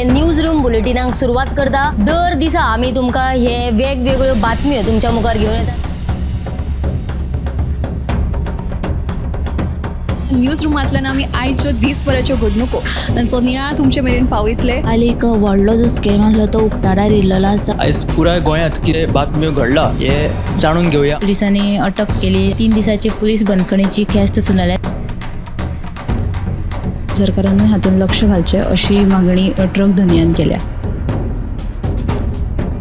News room बुलेटिनाक सुरुवात करता। दर दिसा आम्ही तुमका हे वेगवेगळ्यो बातम्यो तुमच्या मुखार घेऊन येतात। न्यूज रूमांतल्यान आमी आयच्यो दिसभराच्यो घडणुको तांचो नियाळ तुमचे मेरेन पावयतले। आली एक व्हडलो जो स्कॅम आसलो तो उक्ताडार येयल्लो आसा। आयज पुराय गोंयांत कितें बातम्यो घडला हे जाणून घेवया। पुलिसांनी अटक केली। 3 दिसाची पुलीस बंदखणीची ख्यास्त सुनायल्या। सरकारान हातून लक्ष घालचें अशी मागणी ट्रक धंद्यान केल्या।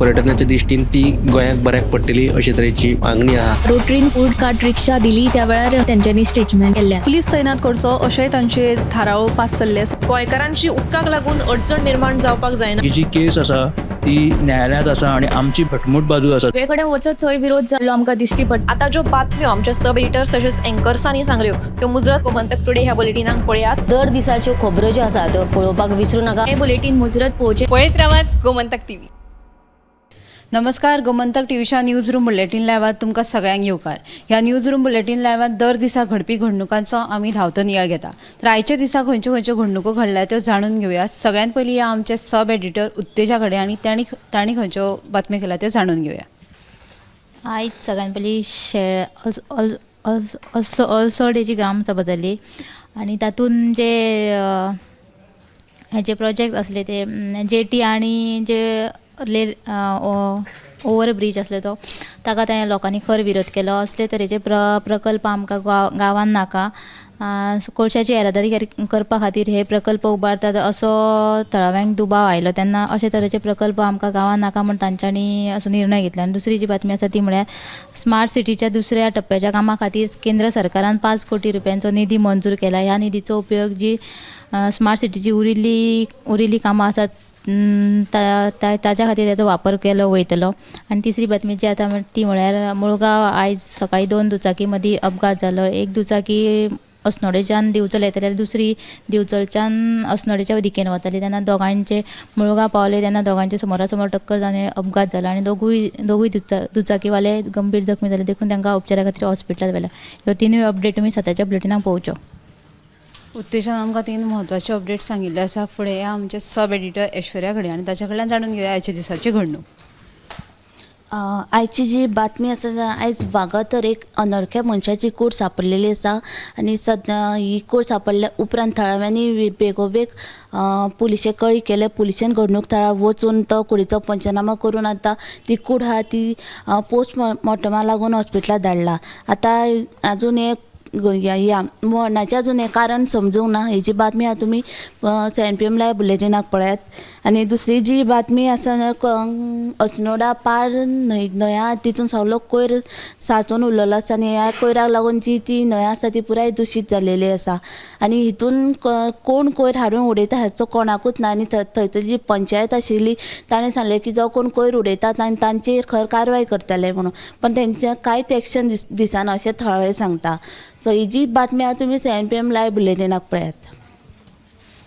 पर्यटनाच्या दृश्टीन ती गोंयाक बऱ्याक पडटली अशे तरेची मागणी आहा। रोटरीन फूड कार्ट रिक्षा दिली त्या वेळार त्यांच्यानी स्टेटमेंट केल्ले। पुलीस तैनात करचो अशें तांचे थाराव पास जाल्ले आसा। गोंयकारांची उदकाक लागून अडचण निर्माण जावपाक जायना। ही जी केस आसा ती न्यायालयांत आसा आणि आमची भटमूट बाजू आसा। सगळे कडेन वचत थंय विरोध जाल्लो आमकां दिश्टी पडटा। आता ज्यो बातम्यो आमच्या सब एडिटर्स तशेंच अँकर्सांनी सांगल्यो त्यो मुजरत गोमंतक टुडे ह्या बुलेटिनाक पळयात। दर दिसाच्यो खबरो ज्यो आसा त्यो पळोवपाक विसरू नका। हे बुलेटिन मुजरत पोवचे। पळयत रावात गोमंतक टीव्ही। नमस्कार, गोमंतक टीव्हीच्या न्यूज रूम बुलेटिन लायव्हात तुमकां सगळ्यांक येवकार। ह्या न्यूज रूम बुलेटिन लायव्हात दर दिसा घडपी घडणुकांचो आमी धांवतो नियाळ घेता। तर आयच्या दिसा खंयच्यो खंयच्यो घडणुको घडल्या त्यो जाणून घेवया। सगळ्यांत पयलीं या आमचे सब एडिटर उत्तेजा कडेन आनी तांणी खंयच्यो बातम्यो केल्या त्यो जाणून घेवया। आयज सगळ्यान पयलीं अळसोडेची ग्रामसभा जाली आनी तातूंत जे हेचे प्रोजेक्ट्स आसले ते जेटी आनी जे ओवर ब्रीज असले तो ताका त्या लोकांनी खर विरोध केलो। असले तरेचे प्रकल्प आमकां गांवांत नाका। कोळशाची येरादारी करपा खातीर हे प्रकल्प उबारतात असो थळाव्यांक दुबाव आयलो तेन्ना अशे तरेचे प्रकल्प आमकां गांवांत नाका म्हण तांच्यांनी असो निर्णय घेतला। आनी दुसरी जी बातमी आसा ती म्हळ्यार स्मार्ट सिटीच्या दुसऱ्या टप्प्याच्या कामा खातीर केंद्र सरकारान 5 कोटी रुपयांचो निधी मंजूर केला। ह्या निधीचो उपयोग जी स्मार्ट सिटीची उरिल्ली कामां आसात ताच्या खातीर ताचो वापर केलो वयतलो। आनी तिसरी बातमी जी आतां ती म्हळ्यार मुळगांव आयज सकाळीं 2 दुचाकी मदीं अपघात जालो। एक दुचाकी अस्नोडेच्यान दिवचल येताली, दुसरी दिवचलच्यान अस्नोडेच्या दिकेन वताली तेन्ना दोगांचे मुळगांव पावले तेन्ना दोगांचे समोरासमोर टक्कर जावन अपघात जालो आनी दोगूय दुचाकीवाले गंभीर जखमी जाले। देखून तांकां उपचारा खातीर हॉस्पिटलांत व्हेला। ह्यो तिनूय अपडेट तुमी सद्याच्या बुलेटिनाक पळोवच्यो। उत्तेजान आमकां 3 म्हत्वाचे अपडेट सांगिल्ले आसा। फुडें आमचे सब एडिटर ऐश्वर्या कडेन आनी ताचे कडल्यान जाणून घेवया आयच्या दिसाची घडणूक। आयची जी बातमी आसा आयज वागातर एक अनवळख्या मनशाची कूड सापडलेली आसा आनी सद्या ही कूड सापडल्या उपरांत थळाव्यांनी बेगोबेग पुलिशे कळीत केले। पुलिशेन घडणूक थळार वचून तो कुडीचो पंचनामा करून आतां ती कूड आहा ती पोस्टमॉर्टमा लागून हॉस्पिटलांत धाडला। आतां आजून एक ह्या मरणाचें अजून हें कारण समजूंक ना। हेजी बातमी आहा तुमी 7 PM लायव्ह बुलेटिनाक पळयात। आनी दुसरी जी बातमी आसा अस्नोडा पार न्हंय आहा तितून सगळो कोयर सांचून उरलेलो आसा आनी ह्या कोयराक लागून जी ती न्हंय आसा ती पुराय दुशीत जाल्लेली आसा आनी हितून कोण कोयर हाडून उडयता हाचो कोणाकूच ना। आनी थंयसर जी पंचायत आशिल्ली ताणें सांगलें की जो कोण कोयर उडयतात आनी तांचेर खर कारवाय करतले म्हणून, पण तेंचें कांयच एक्शन दिसना अशें थळावे सांगता। सो ही जी बातमी आहा तुमी 7 PM लायव्ह बुलेटिनाक पळयात।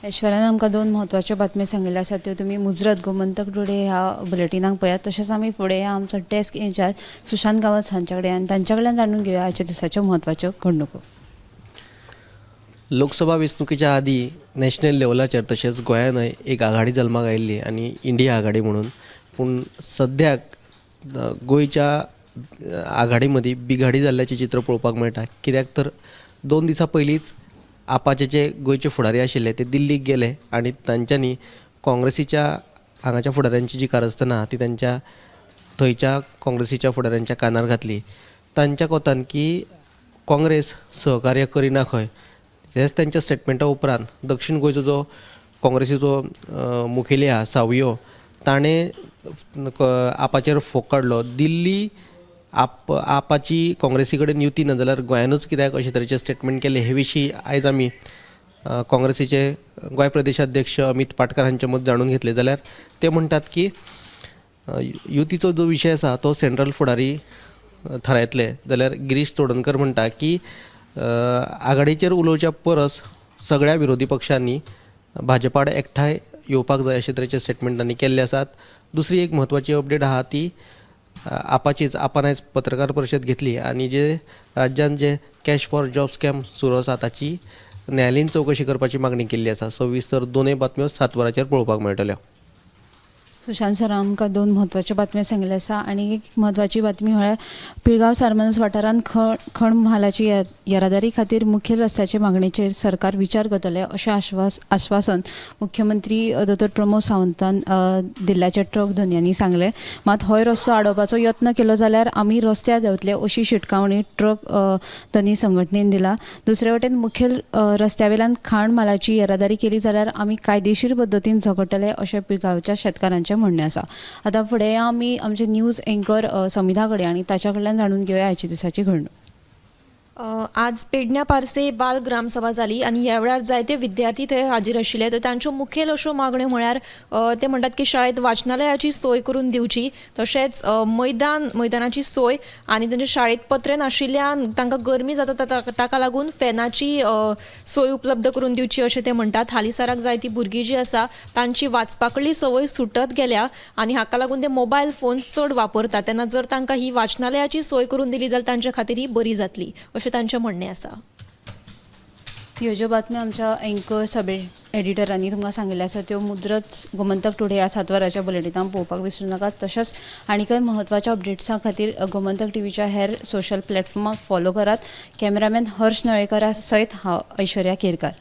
ऐश्वर्यान आमकां 2 म्हत्वाच्यो बातम्यो सांगिल्ल्यो आसात त्यो तुमी मुजरत गोमंतक टुडे ह्या बुलेटिनाक पळयात। तशेंच आमी फुडें आमचो डेस्क इंचार्ज सुशांत गावत हांचे कडेन आनी तांचे कडल्यान जाणून घेवया आयच्या दिसाच्यो म्हत्वाच्यो घडणुको। लोकसभा वेंचणुकेच्या आदीं नॅशनल लेवलाचेर तशेंच गोंयानय एक आघाडी जल्माक आयिल्ली आनी इंडिया आघाडी म्हणून, पूण सद्याक गोंयच्या आघाडी मदीं बिघाडी जाल्ल्याचें चित्र पळोवपाक मेळटा। कित्याक तर 2 दिसां पयलींच आपाचे जे गोंयचे फुडारी आशिल्ले ते दिल्लीक गेले आनी तांच्यांनी काँग्रेसीच्या हांगाच्या फुडाऱ्यांची जी कारस्थान आहा ती तांच्या थंयच्या काँग्रेसीच्या फुडाऱ्यांच्या कानार घातली। तांच्या कोतान की काँग्रेस सहकार्य करिना खंय। तेच त्यांच्या स्टेटमेंटा उपरांत दक्षिण गोंयचो जो काँग्रेसीचो मुखेली आहा सावयो ताणें आपाचेर फोग काडलो। दिल्ली आपाची काँग्रेसी कडेन युती ना जाल्यार गोंयानूच कित्याक अशे तरेचे स्टेटमेंट केले हे विशीं आयज आमी काँग्रेसीचे गोंय प्रदेशाध्यक्ष अमित पाटकर हांचे मत जाणून घेतले जाल्यार ते म्हणटात की युतीचो जो विशय आसा तो सेंट्रल फुडारी थारायतले। जाल्यार गिरीश चोडणकर म्हणटा की आघाडीचेर उलोवच्या परस सगळ्या विरोधी पक्षांनी भाजपाड एकठांय येवपाक जाय अशे तरेचे स्टेटमेंटांनी केल्ले आसात। दुसरी एक म्हत्वाची अपडेट आहा ती आपान आयज पत्रकार परिशद घेतली आनी जे राज्यान जे कॅश फॉर जॉब स्कॅम सुरू आसा ताची न्यायालयीन चवकशी करपाची मागणी केल्ली आसा. सविस्तर दोनूय बातम्यो 7 वरांचेर पळोवपाक मेळटल्यो. सुशांत सर आमकां 2 म्हत्वाच्यो बातम्यो सांगिल्ल्यो आसा आनी एक म्हत्वाची बातमी म्हळ्यार पिळगांव सारमनस वाठारांत खण म्हालाची येरादारी खातीर मुखेल रस्त्याचे मागणेचेर सरकार विचार करतले अशें आश्वासन मुख्यमंत्री दोतोर प्रमोद सावंतान दिल्ल्याच्या ट्रक धन्यांनी सांगलें. मात हो रस्तो आडोवपाचो यत्न केलो जाल्यार आमी रस्त्यार देंवतले अशी शिटकावणी ट्रक धनी संघटनेन दिला. दुसरे वटेन मुखेल रस्त्या वयल्यान खाण म्हालाची येरादारी केली जाल्यार आमी कायदेशीर पद्दतीन झगडटले अशें पिळगांवच्या शेतकारांचें म्हणणें आसा. आतां फुडें आमी आमचे न्यूज एंकर समिधा कडेन आनी ताच्या कडल्यान जाणून घेवया आयच्या दिसाची घडणूक. आज पेडण्या पारसे बाल ग्रामसभा जाली आणि ह्या वेळार जायते विद्यार्थी थंय हाजीर आशिल्ले. तर तांच्यो मुखेल अश्यो मागण्यो म्हळ्यार ते म्हणटात की शाळेंत वाचनालयाची सोय करून दिवची, तशेंच मैदानाची सोय आनी तांच्या शाळेंत पत्रे नाशिल्ल्यान तांकां गरमी जाता ताका लागून फॅनाची सोय उपलब्ध करून दिवची अशें ते म्हणटात. हालीसराक जायतीं भुरगीं जीं आसा तांची वाचपाकडली संवय सुटत गेल्या आनी हाका लागून ते मोबायल फोन चड वापरतात. तेन्ना जर तांकां ही वाचनालयाची सोय करून दिली जाल्यार तांच्या खातीर ही बरी जातली अशें तांचें म्हणणें आसा. ह्यो ज्यो बातम्यो आमच्या एंकर सब एडिटरांनी तुमकां सांगिल्ल्यो आसा त्यो मुद्रत गोमंतक टुडे ह्या 7 वरांच्या बुलेटिनांत पळोवपाक विसरूं नाकात. तशेंच आनी खंय म्हत्वाच्या अपडेट्सां खातीर गोमंतक टीव्हीच्या हेर सोशल प्लॅटफॉर्माक फॉलो करात. कॅमेरामॅन हर्ष नळेकरा सयत हांव ऐश्वर्या केरकार.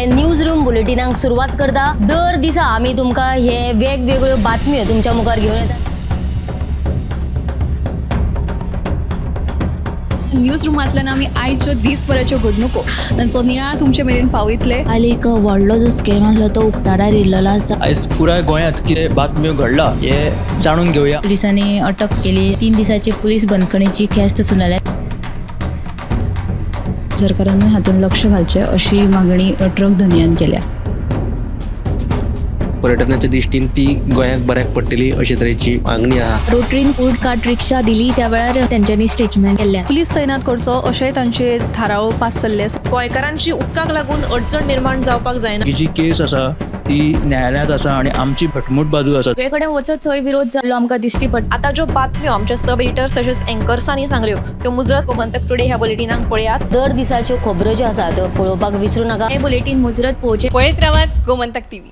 न्यूज रूम बुलेटिनाक सुरवात करता. दर दिसा आमी तुमकां हे वेगवेगळ्यो बातम्यो तुमच्या मुखार घेवन येतात. न्यूज रुमांतल्यान आमी आयच्यो दिसभराच्यो घडणुको तांचो नियाळ तुमचे मेरेन पावयतले. आनी एक व्हडलो जो स्कॅम आसलो तो उक्ताडार येयल्लो आसा. आयज पुराय गोंयांत कितें बातम्यो घडला हे जाणून घेवया. पुलिसांनी अटक केली. 3 दिसाची पुलीस बंदखणीची ख्यास्त सुनायल्या. सरकारान हातूंत लक्ष घालचें अशी मागणी ट्रक धन्यान केल्या. पर्यटनाच्या दिश्टीन ती गोंयाक बऱ्याक पडटली अशे तरेची मागणी आहा. रोटरीन फूड कार्ट रिक्षा दिली त्या वेळार त्यांच्यानी स्टेटमेंट केल्लें. पुलीस तैनात करचो अशें तांचे थाराव पास जाल्ले आसा. गोंयकारांची उदकाक लागून अडचण निर्माण जावपाक जायना. ही जी केस आसा ती न्यायालयांत आसा आनी आमची भटमूट बाजू आसा. सगळे कडेन वचत थंय विरोध जाल्लो आमकां दिश्टी पडटा. आता ज्यो बातम्यो आमच्या सब एडिटर्स तशेंच एंकर्सांनी सांगल्यो त्यो मुजरत गोमंतक टुडे ह्या बुलेटिनांक पळयात. दर दिसाच्यो खबरो ज्यो आसा त्यो पळोवपाक विसरूं नाका. हे बुलेटिन मुजरत पळोवचें. पळयत रावात गोमंतक टीव्ही.